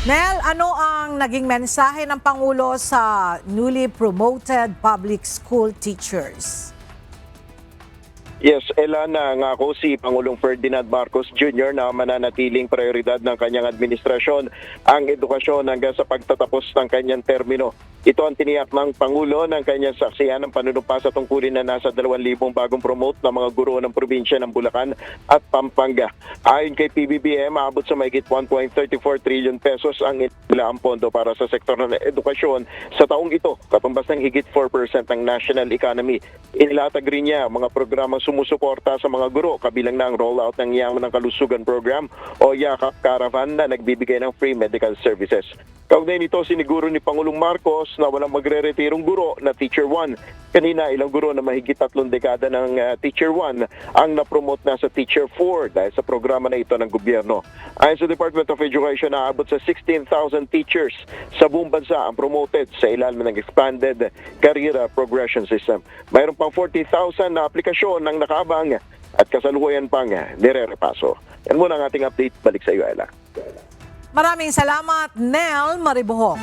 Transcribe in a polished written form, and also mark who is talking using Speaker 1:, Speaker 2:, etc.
Speaker 1: Nel, ano ang naging mensahe ng Pangulo sa newly promoted public school teachers?
Speaker 2: Yes, Ella, nangako si Pangulong Ferdinand Marcos Jr. na mananatiling prioridad ng kanyang administrasyon ang edukasyon hanggang sa pagtatapos ng kanyang termino. Ito ang tiniyak ng Pangulo ng kanyang saksihan ng panunumpa sa tungkulin na nasa 2,000 bagong promote na mga guro ng probinsya ng Bulacan at Pampanga. Ayon kay PBBM, aabot sa mahigit 1.34 trillion pesos ang inilaang pondo para sa sektor ng edukasyon sa taong ito, katumbas ng higit 4% ng national economy. Inilatag rin niya mga programang sumusuporta sa mga guro, kabilang na ang rollout ng Yaman ng Kalusugan Program o Yakap Caravan na nagbibigay ng free medical services. Kaugnay nito, siniguro ni Pangulong Marcos na walang magre-retirong guro na Teacher 1. Kanina, ilang guro na mahigit 3 dekada ng Teacher 1 ang napromote na sa Teacher 4 dahil sa programa na ito ng gobyerno. Ayon sa Department of Education, naabot sa 16,000 teachers sa buong bansa ang promoted sa ilalim ng Expanded Career Progression System. Mayroon pang 40,000 na aplikasyon ng nakaabang at kasalukuyan pang nire-repaso. Yan muna ang ating update. Balik sa iyo, Ella.
Speaker 1: Maraming salamat, Nel Maribohok.